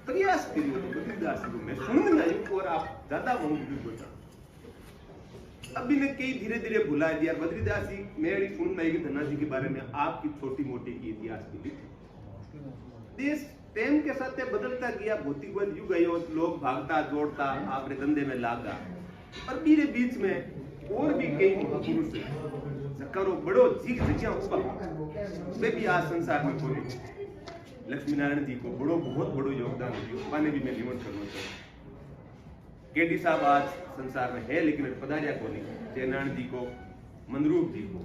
प्रयास करियो तो बद्रीदास को मैं सुन में आई और आप ज्यादा महंगी बोलता अभी ने कई धीरे धीरे भुला दिया। बद्रीदास जी मेरी सुन में धना जी के बारे में आपकी छोटी मोटी की इतिहास की लिखी। देश टाइम के साथ बदलता गया, भौतिक युग आयो, लोग भागता जोड़ता आपने धंधे में लागा। और मेरे बीच में और भी कई महापुरुष करो बड़ो जी जगह वे भी आज संसार में कोई लक्ष्मी नारायण जी को बड़ो बहुत बड़ो योगदान दियो, पाने भी मैं निमंत्रण करना चाहूँ। केडी साहब आज संसार में है लेकिन पधारिया को नहीं, जयनारायण जी को, मनरूप जी को,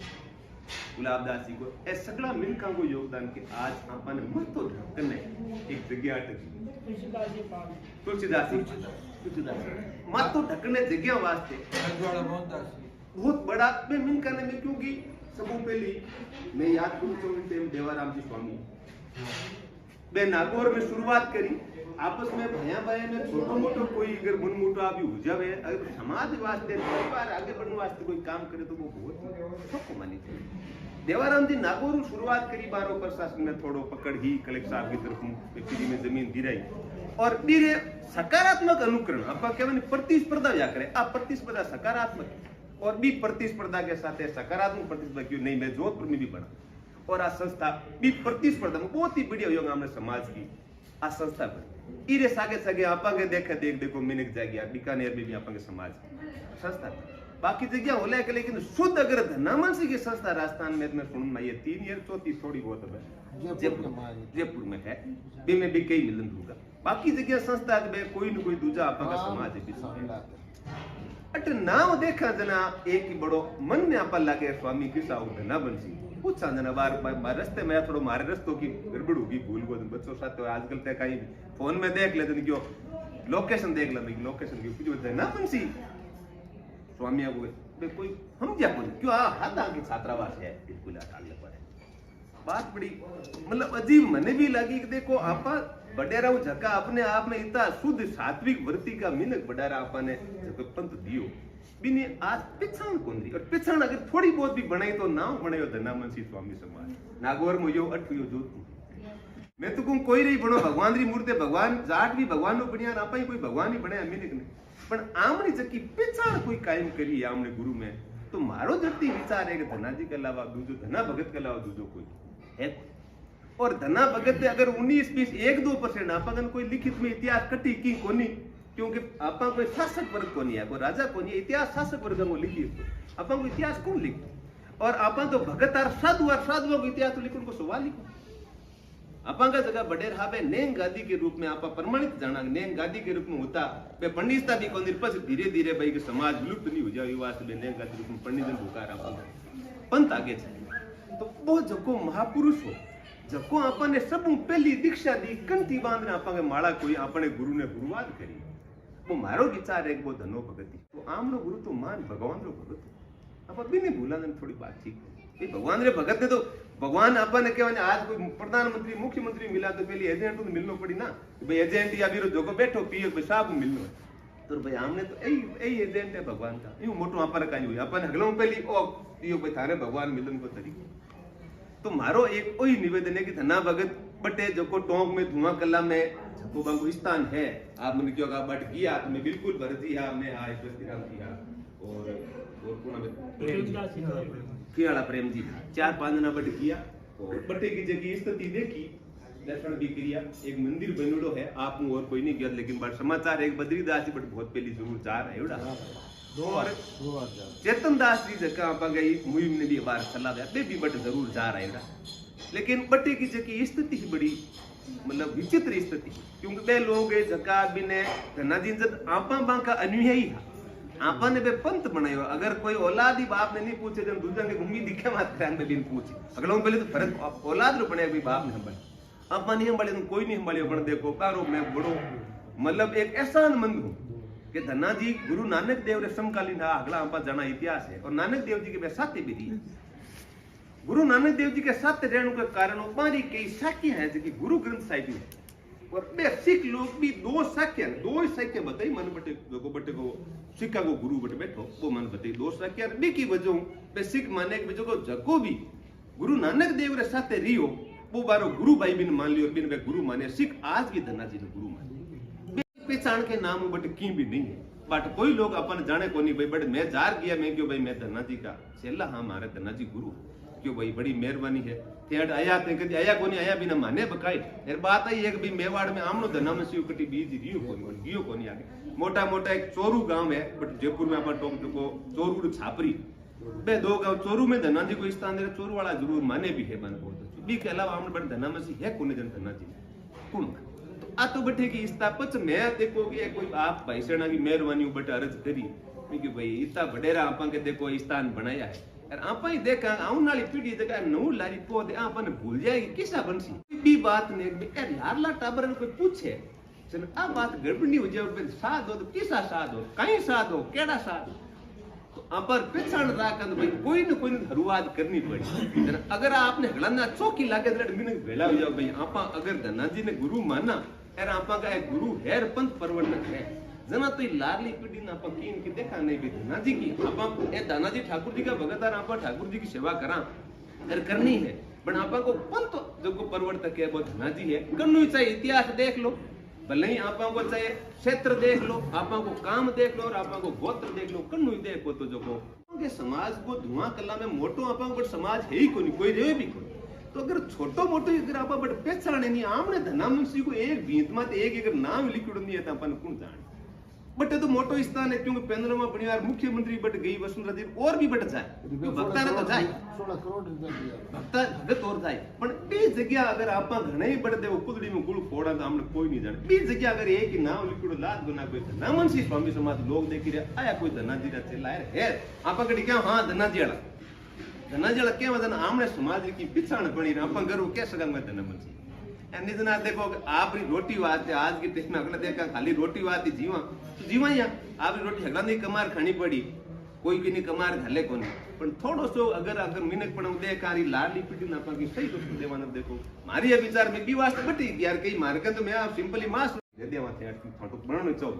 गुलाबदास जी को, ए सगला मिलका को योगदान के आज आपने मत तो ढकने एक जगह अटकी तुलसीदास जी मत तो ढकने जगह वास्ते बहुत बड़ा मैं मिलका ने में क्योंकि सबों पहली मैं याद करूं तो देवाराम जी स्वामी बे नागौर में शुरुआत करी। आपस में भया भया में छोटो मोटो कोई अगर मन मोटा भी हो जावे, अगर समाज वास्ते परिवार आगे बढ़ने वास्ते कोई काम करे तो वो बहुत सबको मानी चाहिए। देवाराम जी नागौर शुरुआत करी, बारो प्रशासन में थोड़ो पकड़ ही कलेक्टर साहब की तरफ फ्री में जमीन दी रही और बीरे सकारात्मक अनुकरण आपका केवल प्रतिस्पर्धा या करे। आप प्रतिस्पर्धा सकारात्मक और भी प्रतिस्पर्धा के साथ सकारात्मक प्रतिस्पर्धा क्यों नहीं, मैं जोधपुर में भी बना और आ संस्था भी प्रतिस्पर्धा में बहुत ही बढ़िया योग हमने समाज की आ संस्था बनी। इरे सागे सागे आपांगे देखे देख देखो मिनक जाएगी बीकानेर में भी आपांगे समाज संस्था बाकी जगह होले के लेकिन शुद्ध अगर धनामंसी की संस्था राजस्थान में मैं सुन में ये 3 ईयर चौथी थोड़ी बहुत है जयपुर में है भी में भी कई मिलन होगा। बाकी जगह संस्था में कोई न कोई दूजा आपांगा समाज है अट नाव देखा जना एक ही बड़ो मन में आपा लागे स्वामी किसा धना बनसी कुछ जना बार रस्ते में थोड़ो मारे रस्तों की गड़बड़ होगी भूल गो बच्चों साथ आजकल ते कहीं फोन में देख लेते क्यों लोकेशन देख ले लोकेशन की कुछ धना बनसी स्वामी को कोई हम क्या बोले क्यों हाथ आगे छात्रावास है बिल्कुल आगे पड़े बात बड़ी मतलब अजीब मने भी लगी कि देखो आपा बडेरा झका अपने आप में इतना शुद्ध सात्विक वृत्ति का मिनक बडारा आपने पंथ दियो बिने आज पिछाण कौन दी और पिछाण अगर थोड़ी बहुत भी बनाई तो नाम बनायो धनामंसी स्वामी समाज नागौर में यो अठवियो जोधपुर मैं तो कहूं कोई रही बनो भगवान री मूर्ति भगवान जाट भी भगवान नो बनिया ना पाई कोई भगवान ही बने मिनक ने पण आमणी जकी पिछाण कोई कायम करी आमणे गुरु में तो मारो जति विचार है कि धना जी के अलावा दूजो धना भगत के अलावा दूजो कोई है और धना भगत अगर 19-20 1-2% आपन कोई लिखित में इतिहास कटी की कोनी क्योंकि आपा कोई शासक वर्ग कोनी है कोई राजा कोनी इतिहास शासक वर्ग को लिखी आपा को इतिहास कौन लिख और आपा तो भगत और साधुओं को इतिहास तो लिखो उनको सवाल लिखो आपा का जगह बडेर हावे नेंग गादी के रूप में आपा प्रमाणित जाना नेंग गादी के रूप में होता बे पंडितता भी को निर्पस धीरे धीरे भाई के समाज लुप्त नहीं हो जाए वास्ते नेंग गादी रूप में पंडितन पुकार आपा पंथ आगे चले तो वो जको महापुरुष हो जको आपने सब पहली दीक्षा दी कंठी बांधने आपा माला कोई अपने गुरु ने गुरुवाद करी वो मारो विचार है वो धनो भगती तो आमनो गुरु तो मान भगवान रो भगत आप भी नहीं भूला थोड़ी बात ठीक है भगवान रे भगत ने तो भगवान आपने कहवा आज कोई प्रधानमंत्री मुख्यमंत्री मिला तो पहले एजेंट तो मिलनो पड़ी ना भाई एजेंट या भी जो बैठो पियो भाई साहब मिलनो है तो भाई हमने तो यही एजेंट है भगवान का यूं मोटो आपने कहीं हुई अपन हगलो पहली ओ पियो भाई थारे भगवान मिलन को तरीको तो मारो एक वही निवेदन है कि धना भगत बटे जो को टोंक में धुआं कला में वो बंगुस्तान है आप मैंने क्यों कहा बट किया तो मैं बिल्कुल भरती है मैं आए प्रस्तिराम किया और पुणे में कियाला प्रेम जी 4-5 जना बट किया और बटे की जगह स्थिति देखी दर्शन भी किया एक मंदिर बनोड़ो है आप और कोई नहीं गया लेकिन बट समाचार एक बद्रीदास जी बट बहुत पहली जरूर जा रहा है एवड़ा और चेतन दास जी जगह आप गई मुहिम ने भी बार चला गया बे भी बट जरूर जा रहा है लेकिन बटे की जगह स्थिति ही बड़ी मतलब विचित्र स्थिति क्योंकि बे लोग जका बिने धना जी जब आपा बांका अनुयायी है आपा ने बे पंथ बनायो अगर कोई औलाद ही बाप ने नहीं पूछे जब दूसरा के घूमी दिखे मत करान में बिन पूछे अगला पहले तो फर्क औलाद रो बने कोई बाप ने संभाल आपा नहीं संभाले तो कोई नहीं संभालियो पण देखो कारो मैं बड़ो मतलब एक एहसान मंद हूं कि धना जी गुरु नानक देव रे समकालीन अगला आपा जाना इतिहास है और नानक देव जी के बे साथे भी थी गुरु नानक देव जी के साथ रहने के कारण हमारी कई साखी है जो कि गुरु ग्रंथ साहिब में और बे सिख लोग भी दो साखियां बताई मन बटे को सिक्का को गुरु बटे बैठो वो मन बताई 2 साखियां बे की वजह बे सिख माने के जो को जको भी गुरु नानक देव रे साथ रियो वो बारो गुरु भाई बिन मान लियो, बिन वे गुरु माने, सिख आज भी धन्ना जी ने गुरु माने। पहचान के नाम बट की भी नहीं है, बट कोई लोग अपन जाने को नहीं भाई, बट मैं जार गया, मैं क्यों भाई मैं धन्ना जी का चेला, हाँ हमारे धन्ना जी गुरु क्यों भाई, बड़ी मेहरबानी है। तेड़ आया थे कभी आया कोनी, आया बिना माने बकाई। यार बात आई है कि भाई मेवाड़ में आमनो धना में सियो कटी बीज रियो कोनी, गियो कोनी आगे। मोटा मोटा एक चोरू गांव है, बट जयपुर में अपन टोक को चोरू छापरी बे दो गांव, चोरू में धना जी को स्थान दे, चोरू वाला जरूर माने भी है, बन बहुत बी के अलावा हमने बट धना में से है कोने जन धना जी कौन तो आ तो बटे की इस्ता पच मैं देखो कि कोई आप भाई सेना की मेहरबानी बट अर्ज करी कि भाई इतना बडेरा आपा के देखो स्थान बनाया है, यार आपा ही देखा आउन वाली पीढ़ी जगह नौ लारी पौधे आपा ने भूल जाएगी किसा बनसी भी बात ने यार लारला टाबर ने कोई पूछे चल आ बात गड़बड़ी हो जाए, साध हो तो किसा साध हो, कहीं साध हो, केड़ा साध तो अपर पिछड़ राखन भाई कोई न कोई शुरुआत करनी पड़ी। अगर आपने हड़ना चौकी लागे तो बिन भेला हो जाओ भाई आपा अगर धना जी ने गुरु माना, यार आपा का एक गुरु है, पंथ प्रवर्तक है जना तो लाडली पीढ़ी ना आपा कीन की देखा नहीं भी धना जी की आपा ए धना जी ठाकुर जी का भगत और आपा ठाकुर जी की सेवा करा अगर करनी है, पर आपा को पंथ जो को प्रवर्तक है वो धना जी है। करनी चाहिए, इतिहास देख लो, भले ही आपा को चाहे क्षेत्र देख लो, आपा को काम देख लो और आपा को गोत्र देख लो, कन्नू ही देखो तो जो को समाज को धुआं कला में मोटो आपा को समाज है ही कोई रहे भी कोई। तो अगर छोटो मोटो अगर आपा बट पहचाने नहीं आमने धना मुंशी को एक बीत मत एक अगर नाम लिखिड़ नहीं है तो अपन कौन जाने बट तो मोटो स्थान है क्योंकि 15वां परिवार मुख्यमंत्री बट गई वसुंधरा जी और भी बट जाए भक्ता ने तो जाए 16 करोड़ भक्ता भगत और जाए पर बी जगह अगर आपा घणे बट देव कुदड़ी में गुड़ फोड़ा तो हमने कोई नहीं जाने बी जगह अगर एक ही नाम लिखिड़ो लाद गुना कोई धना मुंशी स्वामी समाज लोग देख रहे आया कोई धना जी का चेला है आपा कड़ी क्या हाँ धना जी वाला क्या वजन आमने समाज की पिछाण पड़ी आपा गर्व क्या सगा मैं धना मुंशी एनी जना देखो आपरी रोटी वात है आज की टेस्ट में अगला देखा खाली रोटी वात ही जीवा या आपरी रोटी हगला नहीं कमार खानी पड़ी कोई की नहीं कमार घले को नहीं पण थोड़ो सो अगर मिनक पण दे कारी लाडली पीटी ना की सही दोस्त देवाना देखो मारी ये विचार में बी वास्ते बटी यार कई मार के तो मैं आप सिंपली मास दे देवा थे फाटो बनानो चाहो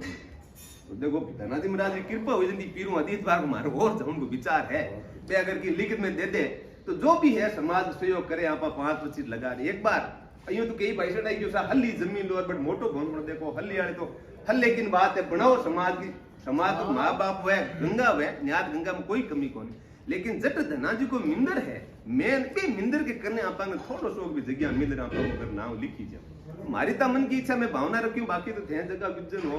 तो देखो धनाजी महाराज की कृपा हो जंदी पीरू अधीत बार मारो और जम को विचार है बे अगर की लिखित में दे दे तो जो भी है समाज सहयोग करे आपा 5-25 लगा दे एक बार अयो तो कई पैसा नहीं जो सा हल्ली जमीन लो बट मोटो भवन पर देखो हल्ली वाले तो हल लेकिन बात है बनाओ समाज की समाज तो माँ बाप है गंगा है न्याद गंगा में कोई कमी कौन लेकिन जट धना जी को मिंदर है मैं के मिंदर के करने आपा ने थोड़ो सो भी जगह मिंदर आपा को अगर नाम लिखी जाए हमारी ता मन की इच्छा मैं भावना रखी बाकी तो ध्यान जगह विजन हो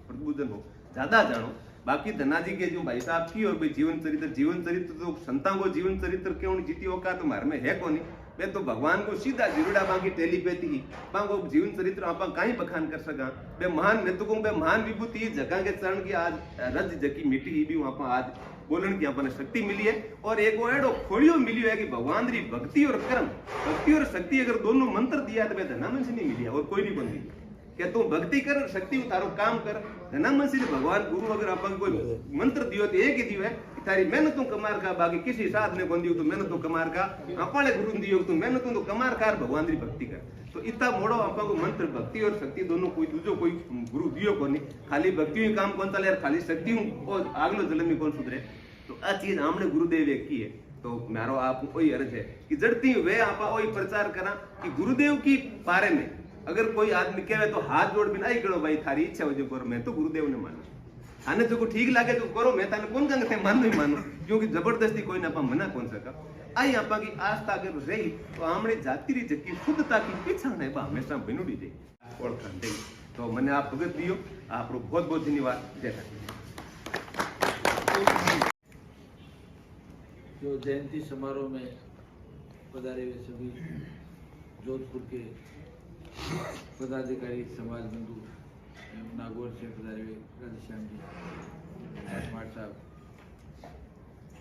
प्रबुद्धन हो ज्यादा जानो बाकी धना जी के जो भाई साहब की और भाई जीवन चरित्र तो संतां को जीवन चरित्र क्यों जीती होगा तो मार में है कौन मैं तो भगवान को सीधा जिरुड़ा बाकी टेलीपैथी ही बांगो जीवन चरित्र आपा काई बखान कर सका बे महान मृतकों बे महान विभूति जगह के चरण की आज रज जकी मिट्टी ही भी वहां पर आज बोलने की अपने शक्ति मिली है और एक वो एडो खोड़ियो मिली है कि भगवान री भक्ति और कर्म भक्ति और शक्ति अगर दोनों मंत्र दिया तो मैं धना से नहीं मिली और कोई नहीं बन गई क्या तू भक्ति कर शक्ति तारो काम कर धना से भगवान गुरु अगर अपन कोई मंत्र दियो तो एक ही दियो है तारी मेहनत तू कमार का बाकी किसी साध ने कौन दियो तो मेहनत तू कमार का अपने गुरु दियो तो मेहनत तू कमार कार भगवान री भक्ति कर तो इतना मोड़ो आपा को मंत्र भक्ति और शक्ति दोनों कोई दूसरो कोई गुरु दियो को नहीं खाली भक्ति ही काम कौन चले खाली शक्ति और आगलो जन्म में कौन सुधरे तो आ चीज हमने गुरुदेव एक की है तो मारो आप कोई अर्ज है कि जड़ती वे आपा वही प्रचार करा कि गुरुदेव की बारे में अगर कोई आदमी कहे तो हाथ जोड़ बिना ही करो भाई थारी इच्छा हो जो करो मैं तो गुरुदेव ने मानो आने जो को ठीक लगे तो करो मैं ताने कौन गंग थे मानो ही मानो क्योंकि जबरदस्ती कोई ना मना कौन सका आई आपा की आस्था अगर रही तो हमने जाति री जकी शुद्धता की पीछा ने बा हमेशा बिनुड़ी दे और खंडे तो मैंने आप भगत दियो आपरो बहुत बहुत धन्यवाद जय जो जयंती समारोह में पधारे हुए सभी जोधपुर के पदाधिकारी समाज बंधु नागौर से पधारे हुए राधेश्याम जी स्मार्ट साहब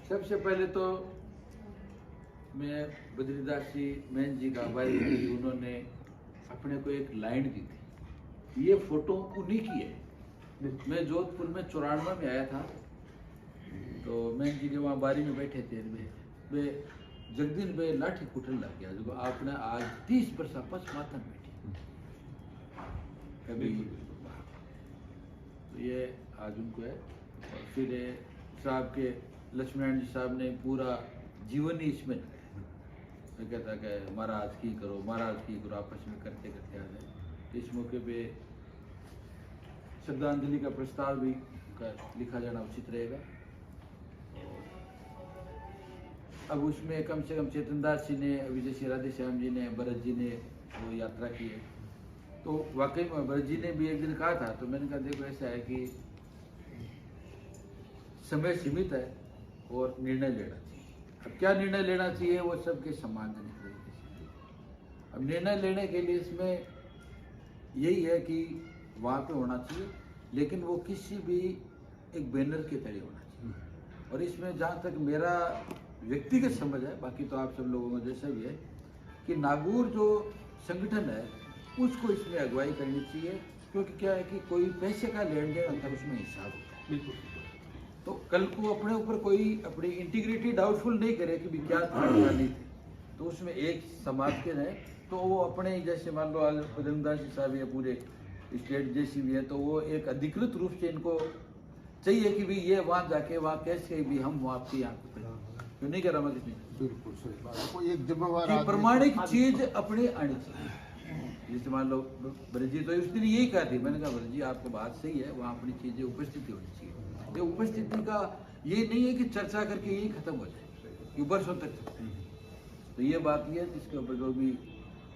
सबसे पहले तो मैं बद्रीदास जी मैन जी का आभारी हूँ कि उन्होंने अपने को एक लाइन दी थी ये फोटो उन्हीं की है मैं जोधपुर में 94 में आया था तो मैन जी के वहाँ बारी में बैठे थे वे जगदीन भाई लाठी कुटन लग गया जो आपने आज 30 वर्ष आपस माथा में बैठी कभी तो ये आज उनको है और फिर साहब के लक्ष्मण जी साहब ने पूरा जीवन ही इसमें मैं कहता कि महाराज की करो आपस में करते करते आ जाए। इस मौके पे श्रद्धांजलि का प्रस्ताव भी लिखा जाना उचित रहेगा। अब उसमें कम से कम चेतन दास जी ने, अभी जैसे राधे श्याम जी ने, भरत जी ने वो यात्रा की है, तो वाकई में भरत जी ने भी एक दिन कहा था, तो मैंने कहा देखो ऐसा है कि समय सीमित है और निर्णय लेना चाहिए। अब क्या निर्णय लेना चाहिए वो सबके सम्मानजनक तरीके से। अब निर्णय लेने के लिए इसमें यही है कि वहाँ पे होना चाहिए, लेकिन वो किसी भी एक बैनर के तले होना चाहिए। और इसमें जहाँ तक मेरा व्यक्तिगत समझ है, बाकी तो आप सब लोगों को जैसा भी है, कि नागौर जो संगठन है उसको इसमें अगुवाई करनी चाहिए, क्योंकि क्या है कि कोई पैसे का लेन देन अंतर उसमें हिसाब होता है। बिल्कुल। तो कल को अपने ऊपर कोई अपनी इंटीग्रिटी डाउटफुल नहीं करे कि भी क्या था क्या नहीं थे, तो उसमें एक समाज के रहे, तो वो अपने जैसे मान लो आज बजरंगदास जी साहब या पूरे स्टेट जैसी भी है, तो वो एक अधिकृत रूप से इनको चाहिए कि भी ये वहाँ जाके वहाँ कैसे भी हम आपके यहाँ पे क्यों नहीं कह रहा मैं किसी बिल्कुल सही बात है। कोई एक जिम्मेवार कि प्रमाणिक चीज अपने आनी चाहिए। जैसे मान लो भरत जी तो उस दिन यही कहा थी, मैंने कहा भरत जी आपको बात सही है, वहाँ अपनी चीजें उपस्थिति होनी चाहिए। ये उपस्थिति का ये नहीं है कि चर्चा करके यही खत्म हो जाए, ये वर्षों तक चलता है। तो ये बात ये है जिसके ऊपर जो भी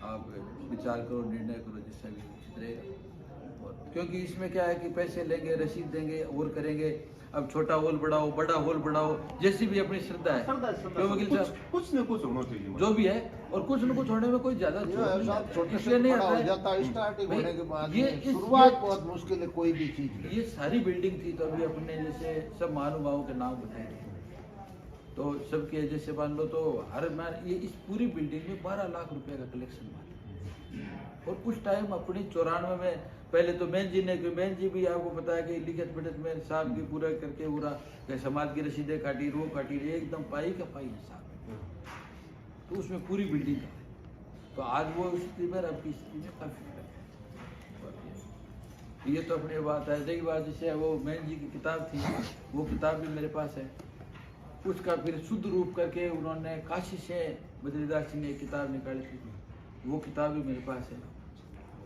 आप विचार करो, निर्णय करो, जिससे भी उचित रहेगा। और क्योंकि इसमें क्या है कि पैसे लेंगे, रसीद देंगे और करेंगे, अब छोटा हॉल बढ़ाओ, बड़ा हॉल बढ़ाओ, जैसी भी अपनी श्रद्धा है, क्यों वकील साहब कुछ न कुछ होना चाहिए जो भी है, और कुछ न कुछ होने में कोई ज्यादा छोटे इसलिए नहीं आता है। जाता है स्टार्टिंग होने के बाद ये शुरुआत बहुत मुश्किल है कोई भी चीज में। ये सारी बिल्डिंग थी, तो अभी अपने जैसे सब महानुभावों के नाम बताए, तो सबके जैसे मान लो तो हर ये इस पूरी बिल्डिंग में 12 लाख रुपए का कलेक्शन हुआ। और उस टाइम अपनी 94 में पहले तो मैन जी भी आपको बताया कि लिखित पढ़ित में साहब की पूरा करके पूरा समाज की रसीदें काटी, रो काटी, एकदम पाई का पाई हिसाब, तो उसमें पूरी बिल्डिंग का। तो आज वो स्थिति में, अब की स्थिति में काफी फर्क है। ये तो अपनी बात है। रही बात जैसे वो मैन जी की किताब थी, वो किताब भी मेरे पास है, उसका फिर शुद्ध रूप करके उन्होंने काशी से बद्रीदास जी ने एक किताब निकाली थी, वो किताब भी मेरे पास है।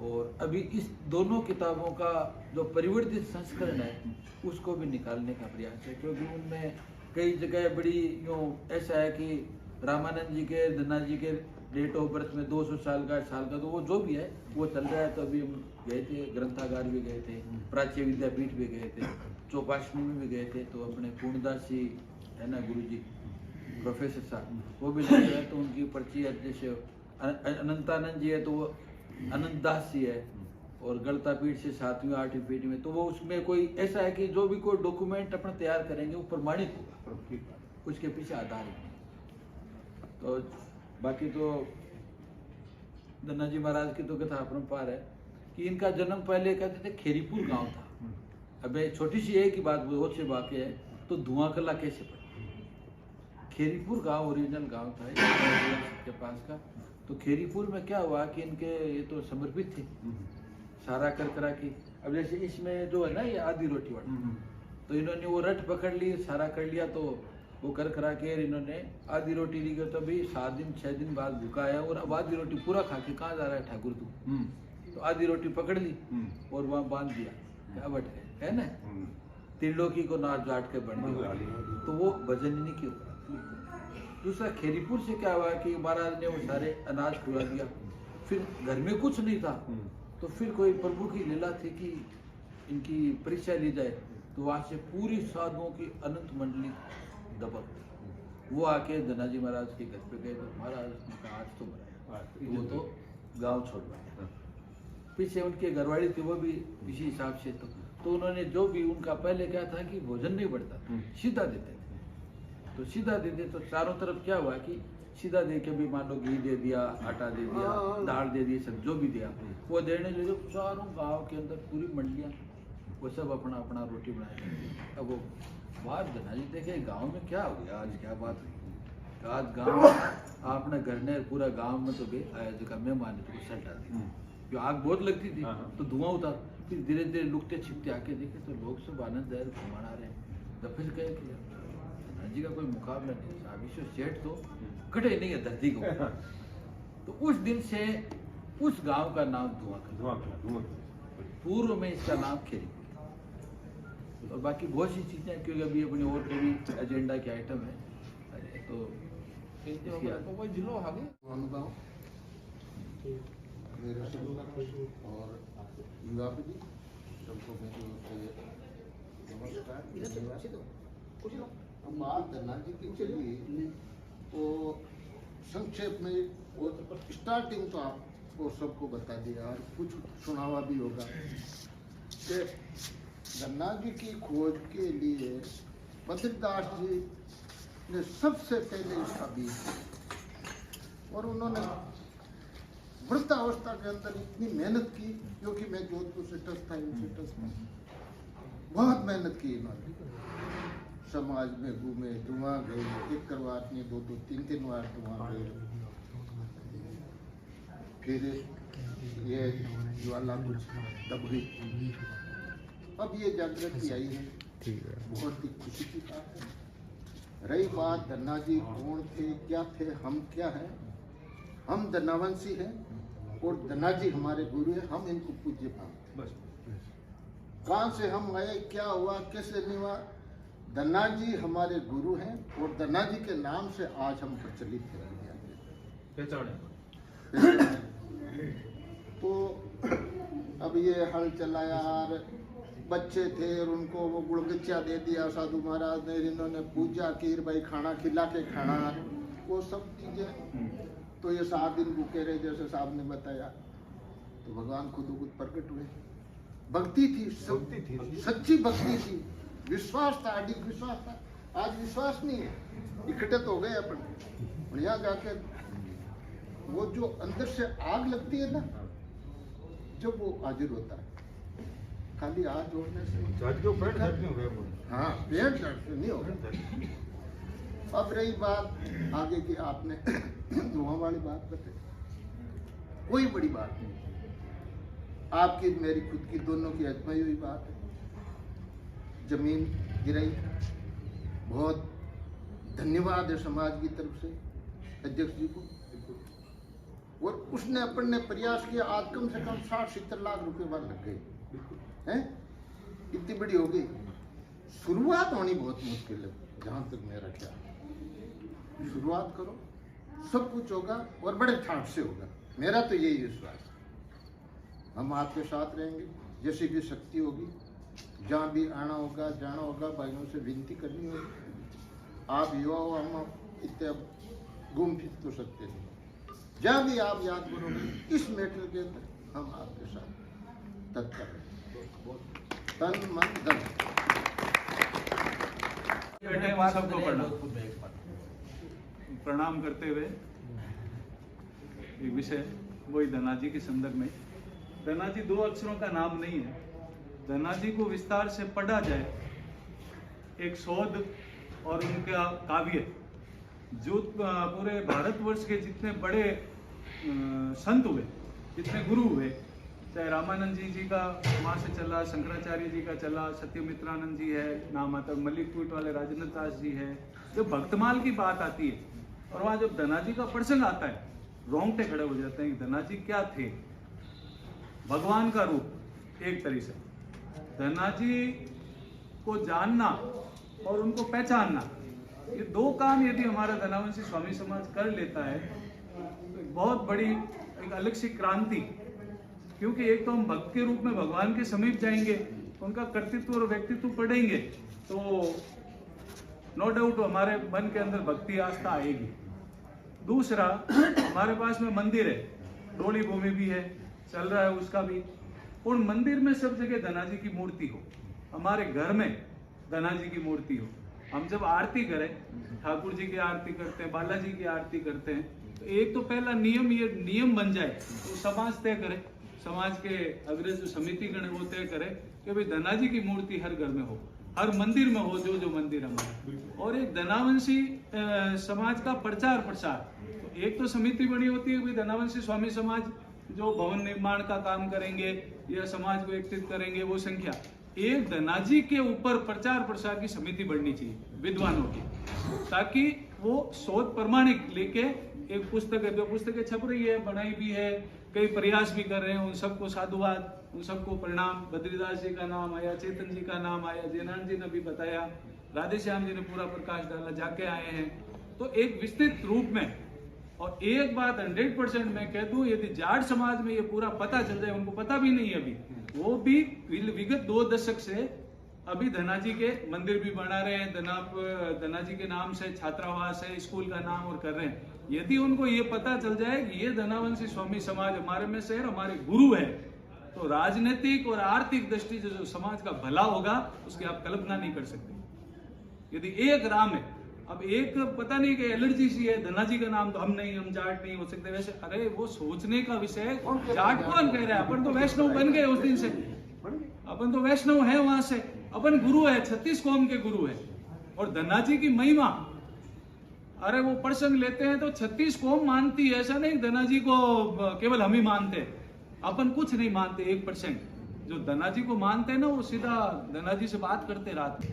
और अभी इस दोनों किताबों का जो परिवर्तित संस्करण है उसको भी निकालने का प्रयास है, क्योंकि उनमें कई जगह बड़ी यूँ ऐसा है कि रामानंद जी के, धन्ना जी के डेट ऑफ बर्थ में 200 साल का तो वो जो भी है वो चल रहा है। तो अभी हम गए थे, ग्रंथागार भी गए थे, प्राच्य विद्यापीठ भी गए थे, चौपाशनी में भी गए थे, तो अपने पूर्णदास जी है ना गुरु जी प्रोफेसर साहब, वो भी लगे हैं, तो उनकी पर्ची है। जैसे अनंतानंद जी है तो वो अनंत दास जी है, और गलता पीठ से 7वीं 8वीं पीढ़ी में, तो वो उसमें कोई ऐसा है कि जो भी कोई डॉक्यूमेंट अपना तैयार करेंगे वो प्रमाणित होगा, उसके पीछे आधार है। तो बाकी तो धन्ना जी महाराज की तो कथा अपरंपार है कि इनका जन्म पहले कहते थे खेरीपुर गांव था। अब छोटी सी एक ही बात बहुत से वाक्य है, तो धुआं कला कैसे पड़ा? खेरीपुर गांव ओरिजिनल गांव था के पास का। तो खेरीपुर में क्या हुआ कि इनके ये तो समर्पित थे सारा कर करा की। अब जैसे इसमें जो है ना ये आधी रोटी वाला, तो इन्होंने वो रट पकड़ ली, सारा कर लिया, तो वो कर करा के इन्होंने आधी रोटी ली गई। तो अभी 7 दिन 6 दिन बाद भूखा आया, और अब आधी रोटी पूरा खा के कहाँ जा रहा है ठाकुर तू? तो आधी रोटी पकड़ ली और वहाँ बांध दिया, क्या बट है ना, त्रिलोकी को नाच जाट के बन दिया। तो वो भजन ही नहीं क्यों। दूसरा खेरीपुर से क्या हुआ कि महाराज ने वो सारे अनाज खुला दिया, फिर घर में कुछ नहीं था, तो फिर कोई प्रभु की लीला थी कि इनकी परीक्षा ली जाए। तो वहां से पूरी साधुओं की अनंत मंडली दबक, वो आके धन्ना जी महाराज के घर पे गए, तो महाराज ने कहा आज तो बनाया, वो तो गांव छोड़ पाया। पीछे उनके घरवाली थी, वो भी इसी हिसाब से, तो उन्होंने जो भी उनका पहले क्या था कि भोजन नहीं बढ़ता, सीधा देते थे। तो सीधा दे दे, तो चारों तरफ क्या हुआ कि सीधा दे के भी मान लो घी दे दिया, आटा दे दिया, दाल दे दी, सब जो भी दिया वो देने लगे। चारों गांव के अंदर पूरी मंडियां वो सब अपना अपना रोटी बनाए। अब वो बात धन्ना जी देखे गांव में क्या हो गया, आज क्या बात हुई? आज गांव आपने घर ने पूरा गांव में तो आया जगह मेहमान तो सल्टा दी, जो आग बहुत लगती थी तो धुआं उतार, फिर धीरे धीरे लुकते छिपते आके देखे तो लोग सब आनंद दायक घुमाना रहे हैं। तो फिर कहे कि धनाजी का कोई मुकाबला नहीं था। विश्व सेठ तो कटे नहीं है धरती को। तो उस दिन से उस गांव का नाम धुआं पूर्व में इसका नाम खेरी। और बाकी बहुत सी चीजें, क्योंकि अभी अपने और कोई भी एजेंडा के आइटम है तो कोई जिलो आगे अनुगांव मेरे से और युवा भी सबको मेरी ओर से नमस्कार। हम बात धनाजी की चलिए तो संक्षेप में वो स्टार्टिंग तो आपको सबको बता दिया और कुछ सुनावा भी होगा कि धनाजी की खोज के लिए बद्रीदास जी ने सबसे पहले इसका बीज और उन्होंने वृद्धावस्था के अंदर इतनी मेहनत की, क्योंकि मैं जोधपुर से टच था, बहुत मेहनत की इन्होंने। समाज में घूमे, धुआं गए, एक करवाट नहीं, दो तीन बार धुआं गए। फिर ये ज्वाला कुछ दब गई, अब ये जागृति आई है, बहुत ही खुशी की बात है। रही बात धनाजी कौन थे, क्या थे, हम क्या हैं, हम धनावंशी हैं और धनाजी हमारे गुरु हैं, हम इनको पूज्य मानते हैं। कहाँ से हम आए, क्या हुआ, कैसे नहीं हुआ, धनाजी हमारे गुरु हैं और धनाजी के नाम से आज हम प्रचलित हैं। तो अब ये हल चलाया और बच्चे थे और उनको वो गुड़गच्चा दे दिया साधु महाराज ने, इन्होंने पूजा की, भाई खाना खिला के खाना, वो सब चीजें। तो ये 7 दिन भूखे रहे जैसे साहब ने बताया। तो भगवान खुद प्रकट हुए। भक्ति थी, सच्ची भक्ति थी, विश्वास था, अडिग विश्वास था। आज विश्वास नहीं है, इकट्ठे तो हो गए अपन। और यहाँ जाके वो जो अंदर से आग लगती है ना, जब वो हाजिर होता है, खाली हाथ जोड़ने से हाँ पेड़ दर्द नहीं होगा। अब रही बात आगे की, आपने धुआं वाली बात बताई, कोई बड़ी बात नहीं, आपकी मेरी खुद की दोनों की अजमाई हुई बात है। जमीन गिराई, बहुत धन्यवाद है समाज की तरफ से अध्यक्ष जी को। और उसने अपन ने प्रयास किया, आज कम से कम 60-70 लाख रुपए वहां लग गए हैं, इतनी बड़ी हो गई। शुरुआत होनी बहुत मुश्किल है, जहां तक मेरा ख्याल। शुरुआत करो, सब कुछ होगा और बड़े ठाट से होगा, मेरा तो यही विश्वास है। हम आपके साथ रहेंगे, जैसी भी शक्ति होगी, जहाँ भी आना होगा, जाना होगा, भाइयों से विनती करनी होगी। आप युवा हो, हम इतने घूम फिर तो सकते नहीं, जहाँ भी आप याद करोगे इस मैटर के अंदर हम आपके साथ तत्पर हैं, तन मन धन। सबको प्रणाम करते हुए एक विषय वही धनाजी के संदर्भ में। धनाजी 2 अक्षरों का नाम नहीं है। धनाजी को विस्तार से पढ़ा जाए, एक शोध और उनका काव्य, जो पूरे भारतवर्ष के जितने बड़े संत हुए, जितने गुरु हुए, चाहे रामानंद जी का वहाँ से चला, शंकराचार्य जी का चला, सत्यमित्रानंद जी है, नाम आता मलिक ट्वीट वाले राजेंद्र दास जी है, जो भक्तमाल की बात आती है और वहाँ जब धनाजी का प्रसंग आता है, रोंगटे खड़े हो जाते हैं कि धनाजी क्या थे। भगवान का रूप एक तरह से। धनाजी को जानना और उनको पहचानना, ये 2 काम यदि हमारा धनावंशी स्वामी समाज कर लेता है तो एक बहुत बड़ी, एक अलग सी क्रांति। क्योंकि एक तो हम भक्त के रूप में भगवान के समीप जाएंगे, उनका कर्तृत्व और व्यक्तित्व पढ़ेंगे, तो नो डाउट हमारे मन के अंदर भक्ति आस्था आएगी। दूसरा, हमारे पास में मंदिर है, डोली भूमि भी है, चल रहा है उसका भी, और मंदिर में सब जगह धनाजी की मूर्ति हो, हमारे घर में धनाजी की मूर्ति हो। हम जब आरती करें, ठाकुर जी की आरती करते हैं, बालाजी की आरती करते हैं, तो एक तो पहला नियम, ये नियम बन जाए, तो समाज तय करे, समाज के अग्रज जो समिति गण वो तय करे कि भाई धनाजी की मूर्ति हर घर में हो, हर मंदिर में हो, जो मंदिर हमारा। और एक धनावंशी समाज का प्रचार प्रसार, तो एक तो समिति बनी होती है भाई धनावंशी स्वामी समाज जो भवन निर्माण का काम करेंगे या समाज को एकत्रित करेंगे, वो संख्या। एक धनाजी के ऊपर प्रचार प्रसार की समिति बढ़नी चाहिए विद्वानों की, ताकि वो शोध प्रमाणिक लेके एक पुस्तक है, जो पुस्तकें छप रही है, बनाई भी है, कई प्रयास भी कर रहे हैं, उन सबको साधुवाद, उन सबको प्रणाम। बद्रीदास जी का नाम आया, चेतन जी का नाम आया, जयनारायण जी ने भी बताया, राधे श्याम जी ने पूरा प्रकाश डाला, जाके आए हैं। तो एक विस्तृत रूप में, और एक बात 100% मैं कह दूं, यदि जाट समाज में ये पूरा पता चल जाए, उनको पता भी नहीं है अभी, वो भी विगत 2 दशक से अभी धनाजी के मंदिर भी बना रहे हैं, धनाजी के नाम से छात्रावास है, स्कूल का नाम और कर रहे हैं। यदि उनको ये पता चल जाए कि ये धनावंशी स्वामी समाज हमारे में से हमारे गुरु है, तो राजनीतिक और आर्थिक दृष्टि से जो समाज का भला होगा उसकी आप कल्पना नहीं कर सकते। यदि एक राम है, अब एक पता नहीं कि एलर्जी सी है, धनाजी का नाम तो हम नहीं, हम जाट नहीं हो सकते वैसे, अरे वो सोचने का विषय है। जाट कौन कह रहा है? अपन तो वैष्णव बन गए उस दिन से, अपन तो वैष्णव है, वहां से अपन गुरु है, 36 कौम के गुरु है। और धनाजी की महिमा, अरे वो प्रसंग लेते हैं तो 36 कौम मानती है, ऐसा नहीं धनाजी को केवल हम ही मानते, अपन कुछ नहीं मानते। 1% जो धनाजी को मानते हैं ना, वो सीधा धनाजी से बात करते रात।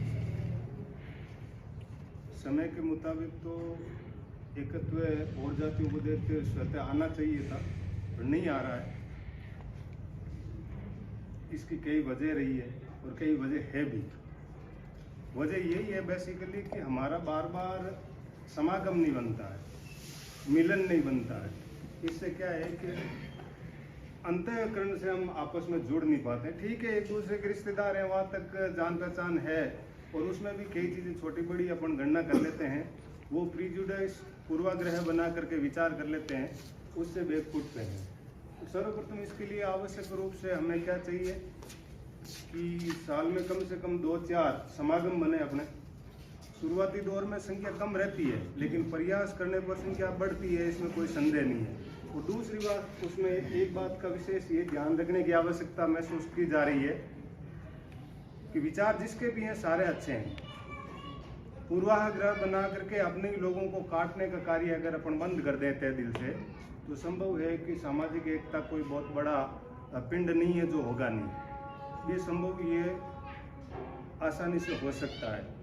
समय के मुताबिक तो एकत्व और जातियों को देखते स्वतः आना चाहिए था, पर नहीं आ रहा है। इसकी कई वजह रही है और कई वजह है भी। वजह यही है बेसिकली कि हमारा बार बार समागम नहीं बनता है, मिलन नहीं बनता है। इससे क्या है कि अंतःकरण से हम आपस में जुड़ नहीं पाते। ठीक है, एक दूसरे के रिश्तेदार हैं, वहाँ तक जान पहचान है, और उसमें भी कई चीज़ें छोटी बड़ी अपन गणना कर लेते हैं, वो प्रीजुडाइज पूर्वाग्रह बना करके विचार कर लेते हैं, उससे बेग फूटते हैं। तो सर्वप्रथम इसके लिए आवश्यक रूप से हमें क्या चाहिए कि साल में कम से कम 2-4 समागम बने अपने। शुरुआती दौर में संख्या कम रहती है, लेकिन प्रयास करने पर संख्या बढ़ती है, इसमें कोई संदेह नहीं है। और दूसरी बात, उसमें एक बात का विशेष ये ध्यान रखने की आवश्यकता महसूस की जा रही है कि विचार जिसके भी हैं सारे अच्छे हैं। पूर्वाग्रह बना करके अपने ही लोगों को काटने का कार्य अगर अपन बंद कर देते हैं दिल से, तो संभव है कि सामाजिक एकता कोई बहुत बड़ा पिंड नहीं है जो होगा नहीं। ये संभव, ये आसानी से हो सकता है।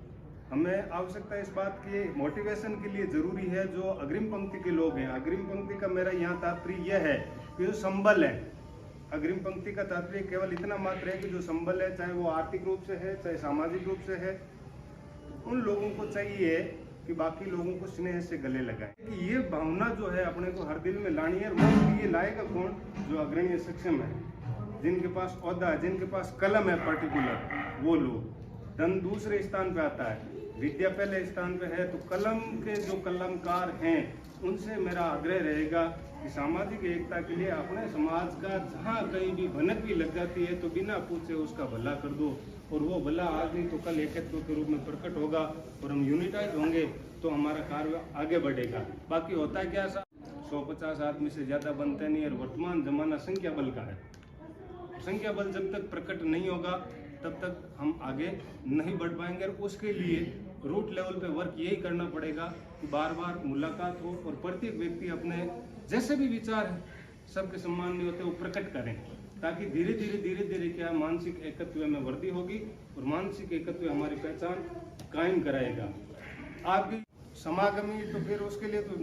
हमें आवश्यकता इस बात की मोटिवेशन के लिए जरूरी है जो अग्रिम पंक्ति के लोग हैं। अग्रिम पंक्ति का मेरा यहाँ तात्पर्य यह है कि जो संबल है, अग्रिम पंक्ति का तात्पर्य केवल इतना मात्र है कि जो संबल है, चाहे वो आर्थिक रूप से है, चाहे सामाजिक रूप से है, उन लोगों को चाहिए कि बाकी लोगों को स्नेह से गले लगाए। कि ये भावना जो है अपने को हर दिल में लानी है। वो ये लाएगा कौन? जो अग्रणी सक्षम है, जिनके पास औहदा है, जिनके पास कलम है पर्टिकुलर, वो लोग। धन दूसरे स्थान पे आता है, विद्या पहले स्थान पे है। तो कलम के जो कलमकार हैं, उनसे मेरा आग्रह रहेगा कि सामाजिक एकता के लिए अपने समाज का जहाँ कहीं भी भनक भी लग जाती है तो बिना पूछे उसका भला कर दो, और वो भला आज नहीं तो कल एकत्व के रूप में प्रकट होगा और हम यूनिटाइज होंगे तो हमारा कार्य आगे बढ़ेगा। बाकी होता है क्या, 150 आदमी से ज़्यादा बनते नहीं। और वर्तमान जमाना संख्या बल का है। संख्या बल जब तक प्रकट नहीं होगा तब तक हम आगे नहीं बढ़ पाएंगे। और उसके लिए रूट लेवल पे वर्क यही करना पड़ेगा कि बार बार मुलाकात हो और प्रत्येक व्यक्ति अपने जैसे भी विचार है, सबके सम्मान नहीं होते, वो प्रकट करें, ताकि धीरे धीरे क्या मानसिक एकत्व में वृद्धि होगी और मानसिक एकत्व हमारी पहचान कायम कराएगा। आपकी समागमी तो फिर उसके लिए तो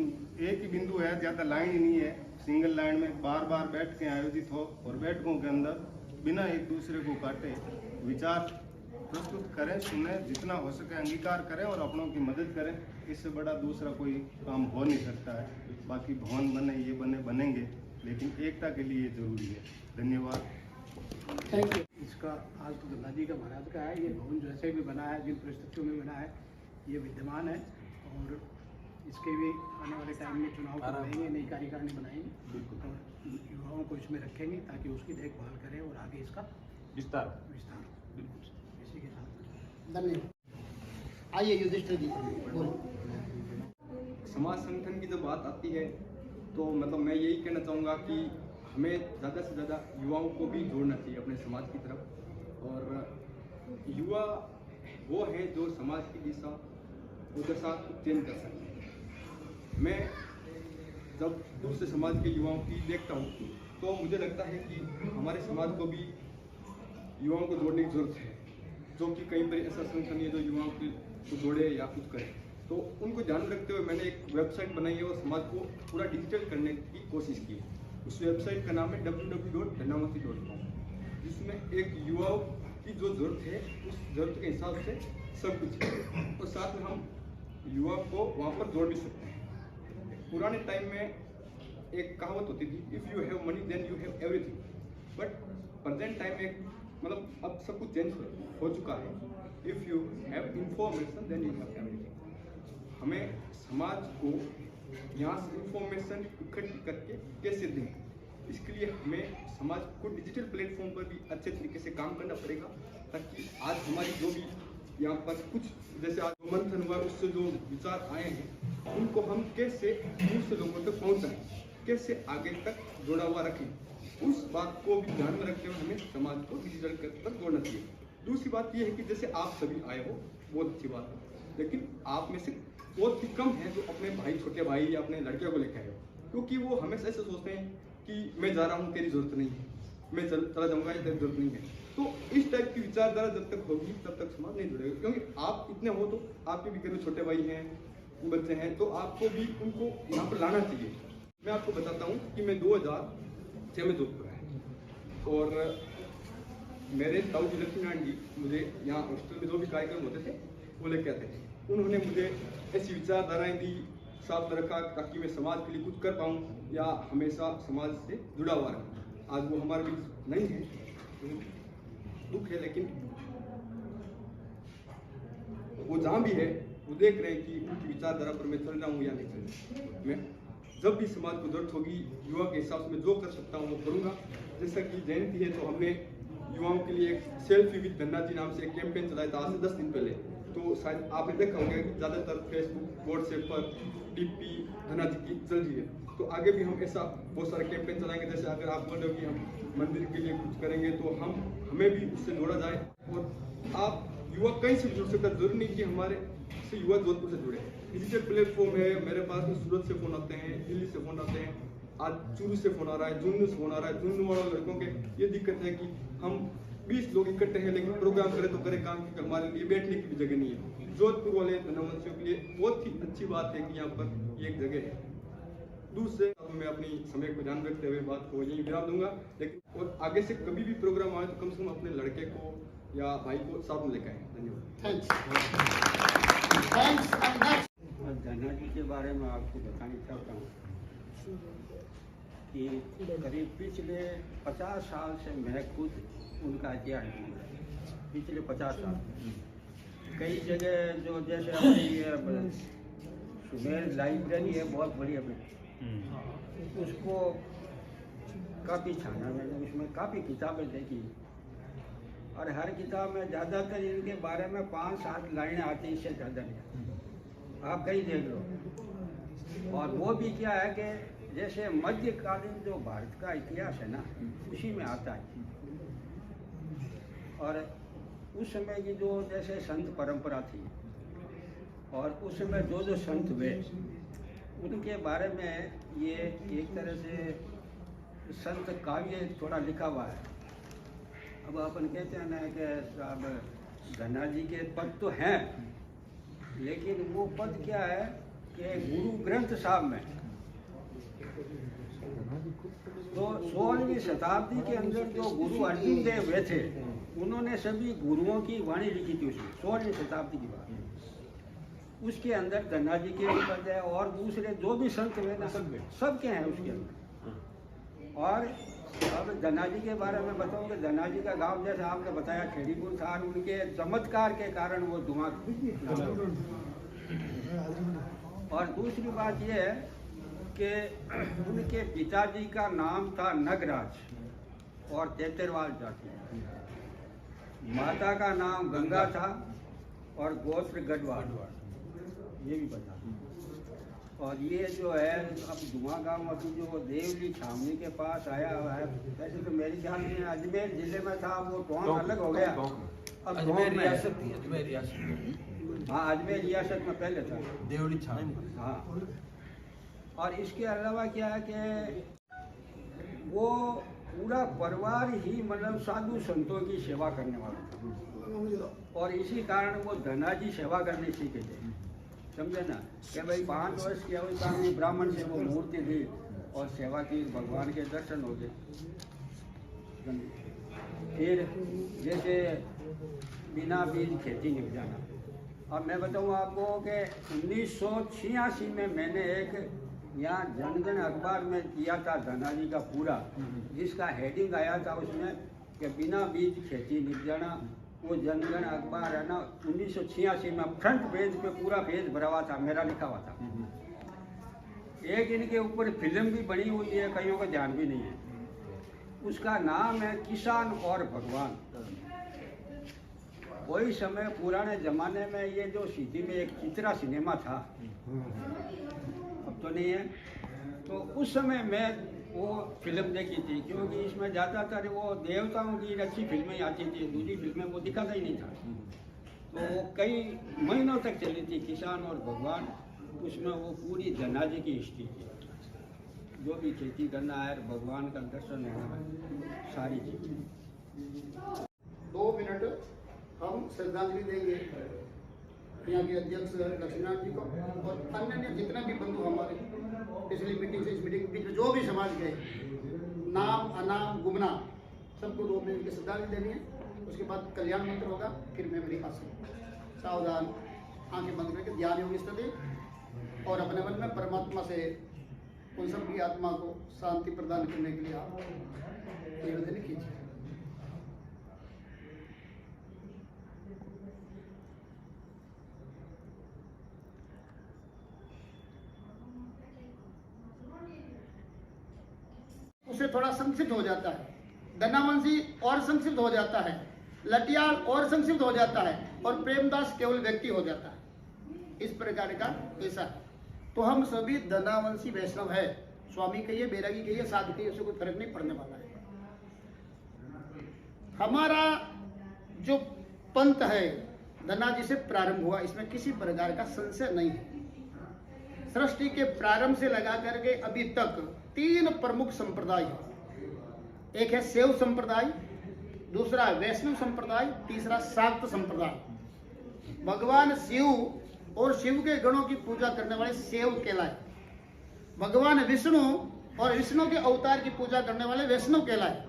एक ही बिंदु है, ज़्यादा लाइन ही नहीं है। सिंगल लाइन में बार बार बैठ के आयोजित हो और बैठकों के अंदर बिना एक दूसरे को काटे विचार प्रस्तुत करें, सुने, जितना हो सके अंगीकार करें और अपनों की मदद करें। इससे बड़ा दूसरा कोई काम हो नहीं सकता है। बाकी भवन बने, ये बनेंगे, लेकिन एकता के लिए ये जरूरी है। धन्यवाद, थैंक यू। इसका आज तो धनाजी का महाराज का है। ये भवन जैसे भी बना है, जिन परिस्थितियों में बना है, ये विद्यमान है और इसके भी आने वाले टाइम में चुनाव कराएंगे, नई कार्यकारिणी बनाएंगे और युवाओं को इसमें रखेंगे ताकि उसकी देखभाल करें और आगे इसका विस्तार बिल्कुल इसी के साथ। धन्यवाद। आइए युधिष्ठिर जी बोलो। समाज संगठन की जब बात आती है तो मतलब मैं यही कहना चाहूँगा कि हमें ज़्यादा से ज़्यादा युवाओं को भी जोड़ना चाहिए अपने समाज की तरफ। और युवा वो है जो समाज की दिशा चेंज कर सकते हैं। मैं जब दूसरे समाज के युवाओं की देखता हूँ तो मुझे लगता है कि हमारे समाज को भी युवाओं को जोड़ने की जरूरत है। जो कि कहीं पर ऐसा संगठन है जो युवाओं को जोड़े या कुछ करे। तो उनको ध्यान में रखते हुए मैंने एक वेबसाइट बनाई है और समाज को पूरा डिजिटल करने की कोशिश की है। उस वेबसाइट का नाम है www.dhanamati.com, जिसमें एक युवाओं की जो जरूरत है उस जरूरत के हिसाब से सब कुछ है और साथ में हम युवा को वहाँ पर जोड़ भी सकते हैं। पुराने टाइम में एक कहावत होती थी, if you have money then you have everything, but present time में मतलब अब सब कुछ चेंज हो चुका है। If you have information then you have everything. हमें समाज को यहाँ से इंफॉर्मेशन इकट्ठी करके कैसे दें, इसके लिए हमें समाज को डिजिटल प्लेटफॉर्म पर भी अच्छे तरीके से काम करना पड़ेगा, ताकि आज हमारी जो भी यहाँ पर कुछ जैसे आज मंथन हुआ उससे जो विचार आए हैं उनको हम कैसे दूसरे लोगों तक पहुँचाएं, कैसे आगे तक जोड़ा हुआ रखें, उस बात को भी ध्यान में रखते हुए हमें समाज को डिजिटल पर जोड़ना चाहिए। दूसरी बात यह है कि जैसे आप सभी आए हो बहुत अच्छी बात है, लेकिन आप में से बहुत ही कम है जो अपने भाई, छोटे भाई या अपने लड़के को लेकर आए हो, क्योंकि वो हमेशा ऐसे सोचते हैं कि मैं जा रहा हूँ, तेरी जरूरत नहीं है, मैं चला जाऊँगा, तेरी जरूरत नहीं है। तो इस टाइप की विचारधारा जब तक होगी तब तक समाज नहीं जुड़ेगा, क्योंकि आप इतने हो तो आपके भी घर में छोटे भाई हैं, बच्चे हैं, तो आपको भी उनको यहाँ पर लाना चाहिए। मैं आपको बताता हूँ कि मैं 2006 में जोधपुर आया और मेरे ताऊ जी लक्ष्मीनारायण जी मुझे यहाँ हॉस्टल में जो भी कार्यक्रम होते थे वो लेके आते थे। उन्होंने मुझे ऐसी विचारधाराएं दी, साफ रखा ताकि मैं समाज के लिए कुछ कर पाऊँ या हमेशा समाज से जुड़ा हुआ रहूँ। आज वो हमारे बीच नहीं है, दुख है, लेकिन वो जहाँ भी है वो देख रहे हैं कि उनकी विचारधारा पर मैं चल रहा हूँ या नहीं चल रहा। मैं जब भी समाज को जरूरत होगी युवा के हिसाब से मैं जो कर सकता हूँ वो करूँगा। जैसा कि जयंती है तो हमने युवाओं के लिए एक सेल्फी विद धन्ना जी नाम से एक कैंपेन चलाया था आज से 10 दिन पहले। तो शायद आपने देखा होगा कि ज़्यादातर फेसबुक, व्हाट्सएप पर डीपी धन्ना जी की चल रही है। तो आगे भी हम ऐसा बहुत सारे कैंपेन चलाएंगे। जैसे अगर आप बोल रहे हो कि हम मंदिर के लिए कुछ करेंगे तो हमें भी उससे जोड़ा जाए और आप युवा कहीं से जुड़ सकता है। जरूरी नहीं कि हमारे से युवा जोधपुर से जुड़े। डिजिटल प्लेटफॉर्म है, मेरे पास में सूरत से फ़ोन आते हैं, दिल्ली से फ़ोन आते हैं, आज चूरू से फ़ोन आ रहा है, झुंझुनू से फ़ोन आ रहा है। झुंझुनू वाले लड़कों के ये दिक्कत है कि हम 20 लोग इकट्ठे हैं लेकिन प्रोग्राम करें तो करें काम की, हमारे लिए बैठने की भी जगह नहीं है। जोधपुर वाले धनवंशियों के लिए बहुत ही अच्छी बात है कि यहाँ पर ये एक जगह है। दूसरे मैं अपनी समय को ध्यान रखते हुए बात को यही विराम दूंगा, लेकिन और आगे से कभी भी प्रोग्राम आए तो कम से कम अपने लड़के को या भाई को साथ में लेकर आए। धन्यवाद। धन्ना जी के बारे में आपको बताना चाहता हूँ कि करीब पिछले 50 साल से मैं खुद उनका इतिहास ढूंढ रहा हूँ। पिछले 50 साल कई जगह जो जैसे अपनी ये सुमेर लाइब्रेरी है बहुत बड़ी अपनी, उसको काफ़ी छाना मैंने, उसमें काफ़ी किताबें देखी और हर किताब में ज़्यादातर इनके बारे में 5-7 लाइनें आती, इससे ज़्यादा नहीं। आप कहीं देख लो। और वो भी क्या है कि जैसे मध्यकालीन जो भारत का इतिहास है ना, उसी में आता है। और उस समय की जो जैसे संत परंपरा थी और उस समय जो संत हुए उनके बारे में ये एक तरह से संत काव्य थोड़ा लिखा हुआ है। अब अपन कहते हैं ना कि साहब धन्ना जी के पद तो हैं, लेकिन वो पद क्या है कि गुरु ग्रंथ साहब में तो 16वीं शताब्दी के अंदर जो गुरु अर्जुन देव हुए थे उन्होंने सभी गुरुओं की वाणी लिखी थी उसमें, 16वीं शताब्दी की बात। उसके अंदर धन्ना जी के भी पद है और दूसरे जो भी संत हुए ना सबके हैं उसके अंदर। और अब धन्ना जी के बारे में बताऊँ कि धन्ना जी का गांव जैसे आपने बताया खेड़ीपुर था, उनके चमत्कार के कारण वो धुआं। और दूसरी बात यह है कि उनके पिताजी का नाम था नगराज और तेतरवाल जाति, माता का नाम गंगा था और गोत्र गढ़वाल, ये भी बता। और ये जो है अब धुआं गाँव अभी जो देवली छावनी के पास आया हुआ है, वैसे तो मेरे ख्याल में अजमेर जिले में था, वो टोंक अलग हो गया। अब अजमेर रियासत थी, अजमेर रियासत। हाँ, अजमेर रियासत में पहले था देवली छावनी। हाँ। और इसके अलावा क्या है कि वो पूरा परिवार ही मतलब साधु संतों की सेवा करने वाला था, और इसी कारण वो धनाजी सेवा करने सीखे थे। समझे ना कि भाई 5 वर्ष की अवस्था में ब्राह्मण से वो मूर्ति दी और सेवा की, भगवान के दर्शन हो गए। फिर जैसे बिना बीज खेती निपटाना। अब मैं बताऊँ आपको कि 1986 में मैंने एक यहाँ जनगण अखबार में किया था धनाजी का पूरा, जिसका हेडिंग आया था उसमें कि बिना बीज खेती निपटाना। वो जनगण अखबार है ना 1986 में फ्रंट पेज पे पूरा पेज भरा हुआ था, मेरा लिखा हुआ था। एक इनके ऊपर फिल्म भी बनी हुई है, कईयों का ध्यान भी नहीं है। उसका नाम है किसान और भगवान। वही समय पुराने जमाने में ये जो सिटी में एक चित्रा सिनेमा था, अब तो नहीं है, तो उस समय मैं वो फिल्म देखी थी, क्योंकि इसमें ज़्यादातर वो देवताओं की अच्छी फिल्में आती थी, दूसरी फिल्में वो दिखाता ही नहीं था। तो वो कई महीनों तक चली थी किसान और भगवान। उसमें वो पूरी धनाजी की हिस्ट्री थी, जो भी खेती करना है, भगवान का दर्शन होना है, सारी चीज़ें। 2 मिनट हम श्रद्धांजलि देंगे यहाँ के अध्यक्ष लक्ष्मीनाथ जी को और अन्य जितने भी बंधु हमारे पिछली मीटिंग से इस मीटिंग के बीच में जो भी समाज गए, नाम अनाम गुमनाम, सबको 2 मिनट की श्रद्धांजलि देनी है। उसके बाद कल्याण मंत्र होगा, फिर मैं मेरी हाथ सावधान आंखें बंद करके ध्यान योग स्थिति और अपने मन में परमात्मा से उन सब की आत्मा को शांति प्रदान करने के लिए आप निवेदन कीजिए। उसे थोड़ा संक्षिप्त हो जाता है, धनावंशी और संक्षिप्त हो जाता है, लटियाल और संक्षिप्त हो जाता है, और प्रेमदास केवल व्यक्ति हो जाता है। इस प्रकार का ऐसा है। तो हम सभी धनावंशी वैष्णव है, स्वामी कहिए, बैरागी कहिए, साधु कहिए, उससे कोई फर्क नहीं पड़ने वाला है। हमारा जो पंथ है धनाजी से प्रारंभ हुआ, इसमें किसी प्रकार का संशय नहीं है। सृष्टि के प्रारंभ से लगा करके अभी तक 3 प्रमुख संप्रदाय है। एक है शैव संप्रदाय, दूसरा वैष्णव संप्रदाय, तीसरा शाक्त संप्रदाय। भगवान शिव और शिव के गणों की पूजा करने वाले शैव कहलाए, भगवान विष्णु और विष्णु के अवतार की पूजा करने वाले वैष्णव कहलाए,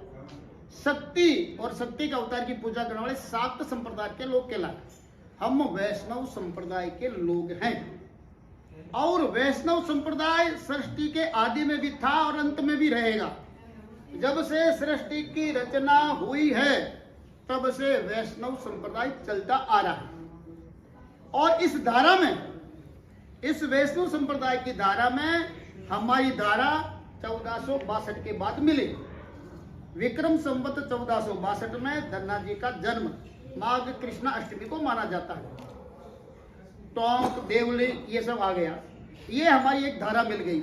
शक्ति और शक्ति के अवतार की पूजा करने वाले शाक्त संप्रदाय के लोग कहलाए। हम वैष्णव संप्रदाय के लोग हैं, और वैष्णव संप्रदाय सृष्टि के आदि में भी था और अंत में भी रहेगा। जब से सृष्टि की रचना हुई है तब से वैष्णव संप्रदाय चलता आ रहा है। और इस धारा में, इस वैष्णव संप्रदाय की धारा में हमारी धारा 1462 के बाद मिली। विक्रम संवत 1462 में धन्ना जी का जन्म माघ कृष्णा अष्टमी को माना जाता है। टोंक, देवली ये सब आ गया, ये हमारी एक धारा मिल गई।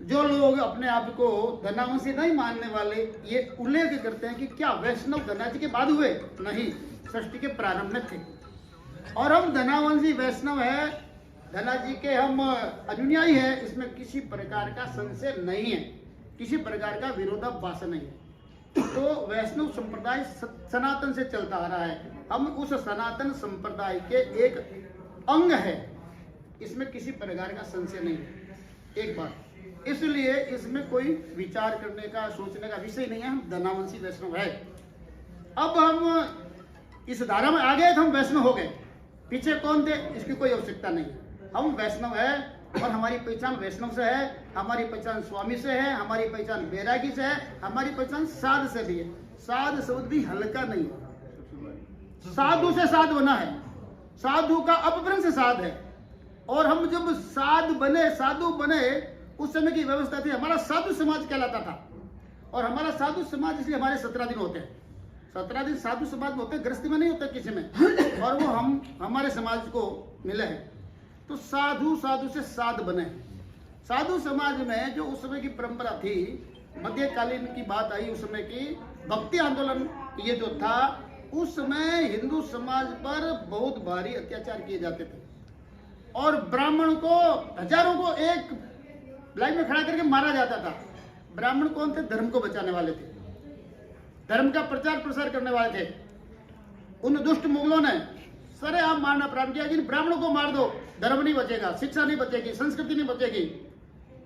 जो लोग अपने आप को धनावंशी नहीं मानने वाले ये उल्लेख करते हैं कि क्या वैष्णव धना जी के बाद हुए? नहीं, सृष्टि के प्रारंभ में थे। और हम धनावंशी वैष्णव है, धना जी के हम अनुयायी है, इसमें किसी प्रकार का संशय नहीं है, किसी प्रकार का विरोधाभास नहीं है। तो वैष्णव संप्रदाय सनातन से चलता आ रहा है, हम उस सनातन संप्रदाय के एक अंग है, इसमें किसी प्रकार का संशय नहीं है। एक बात, इसलिए इसमें कोई विचार करने का, सोचने का विषय नहीं है। हम धनावंशी वैष्णव है। अब हम इस धारा में आ गए तो हम वैष्णव हो गए, पीछे कौन थे इसकी कोई आवश्यकता नहीं है। हम वैष्णव है और हमारी पहचान वैष्णव से है, हमारी पहचान स्वामी से है, हमारी पहचान बैरागी से है, हमारी पहचान साध से भी है। साध शब्द भी हल्का नहीं है, साधु से साध बना है, साधु का अपभ्रंश साध है। और हम जब साध बने, साधु बने, उस समय की व्यवस्था थी, हमारा साधु समाज कहलाता था। और हमारा साधु समाज इसलिए हमारे 17 दिन होते हैं। 17 दिन साधु समाज में होते, गृहस्थी में नहीं होता किसी में। और वो हम हमारे समाज को मिले हैं, तो साधु साधु से साध बने। साधु समाज में जो उस समय की परंपरा थी, मध्यकालीन की बात आई, उस समय की भक्ति आंदोलन ये जो था, उस समय हिंदू समाज पर बहुत भारी अत्याचार किए जाते थे। और ब्राह्मण को, हजारों को एक लाइन में खड़ा करके मारा जाता था। ब्राह्मण कौन थे? धर्म को बचाने वाले थे। धर्म का प्रचार प्रसार करने वाले थे। उन दुष्ट मुगलों ने सरेआम मारना प्रारंभ किया कि इन ब्राह्मणों को मार दो, धर्म नहीं बचेगा, शिक्षा नहीं बचेगी, संस्कृति नहीं बचेगी,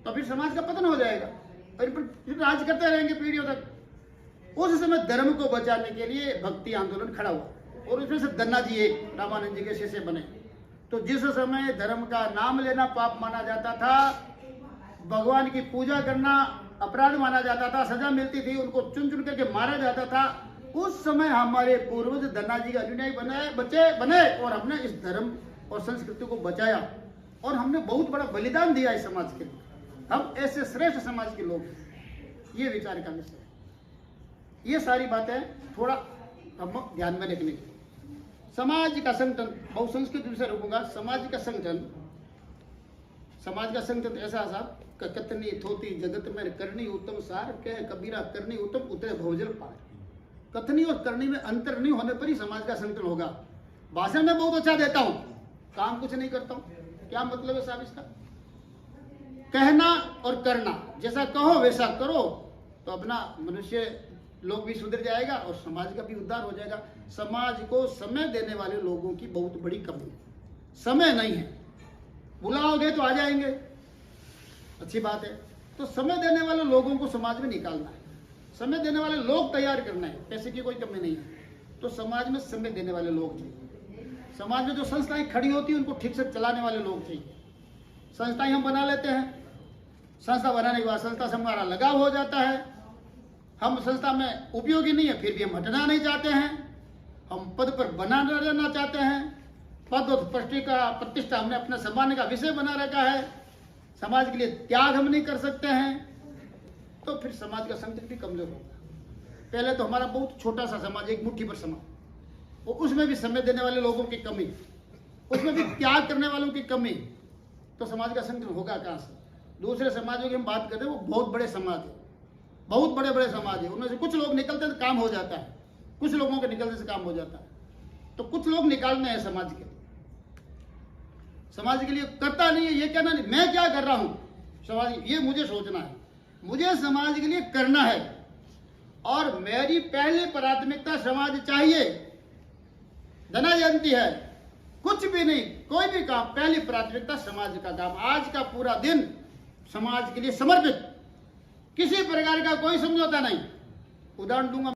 तो फिर समाज का पतन हो जाएगा और फिर राज करते रहेंगे पीढ़ियों तक। उस समय धर्म को बचाने के लिए भक्ति आंदोलन खड़ा हुआ और उसमें से धन्ना जी एक रामानंद जी के शिष्य बने। तो जिस समय धर्म का नाम लेना पाप माना जाता था, भगवान की पूजा करना अपराध माना जाता था, सजा मिलती थी, उनको चुन चुन करके मारा जाता था, उस समय हमारे पूर्वज धन्ना जी का अनुयायी बने और हमने इस धर्म और संस्कृति को बचाया और हमने बहुत बड़ा बलिदान दिया इस समाज के लिए। हम ऐसे श्रेष्ठ समाज के लोग हैं। ये विचार का विषय है। ये सारी बातें थोड़ा हम ध्यान में रखने की। समाज का संगठन, बहुसंस्कृत विषय रुकूंगा। समाज का संगठन ऐसा साहब, कतनी थोती जगत में करनी उत्तम सार, कह कबीरा करनी उत्तम उतरे भवजल पार। कथनी और करनी में अंतर नहीं होने पर ही समाज का संगठन होगा। भाषण में बहुत अच्छा देता हूं, काम कुछ नहीं करता हूं, क्या मतलब है साहब इसका? कहना और करना, जैसा कहो वैसा करो तो अपना मनुष्य लोग भी सुधर जाएगा और समाज का भी उद्धार हो जाएगा। समाज को समय देने वाले लोगों की बहुत बड़ी कमी है, समय नहीं है। बुलाओगे तो आ जाएंगे, अच्छी बात है। तो समय देने वाले लोगों को समाज में निकालना है, समय देने वाले लोग तैयार करना है, पैसे की कोई कमी नहीं है। तो समाज में समय देने वाले लोग चाहिए। समाज में जो संस्थाएं खड़ी होती हैं उनको ठीक से चलाने वाले लोग चाहिए। संस्थाएं हम बना लेते हैं, संस्था बनाने के बाद संस्था से हमारा लगाव हो जाता है, हम संस्था में उपयोगी नहीं है फिर भी हम हटना नहीं चाहते हैं, हम पद पर बना रहना चाहते हैं, पद और प्रतिष्ठा हमने अपने सम्मान का विषय बना रखा है, समाज के लिए त्याग हम नहीं कर सकते हैं, तो फिर समाज का संगठन भी कमजोर होगा। पहले तो हमारा बहुत छोटा सा समाज, एक मुट्ठी पर समाज, और उसमें भी समय देने वाले लोगों की कमी, उसमें भी त्याग करने वालों की कमी, तो समाज का संगठन होगा कहाँ से? दूसरे समाजों की हम बात करते हैं, वो बहुत बड़े समाज है, बहुत बड़े बड़े समाज है, उनमें से कुछ लोग निकलते हैं तो काम हो जाता है, कुछ लोगों के निकलने से काम हो जाता है। तो कुछ लोग निकालने हैं समाज के लिए, समाज के लिए करता नहीं है, ये कहना नहीं मैं क्या कर रहा हूं समाज, ये मुझे सोचना है, मुझे समाज के लिए करना है और मेरी पहली प्राथमिकता समाज चाहिए। धना जयंती है, कुछ भी नहीं, कोई भी काम, पहली प्राथमिकता समाज का काम। आज का पूरा दिन समाज के लिए समर्पित, किसी प्रकार का कोई समझौता नहीं। उदाहरण दूंगा।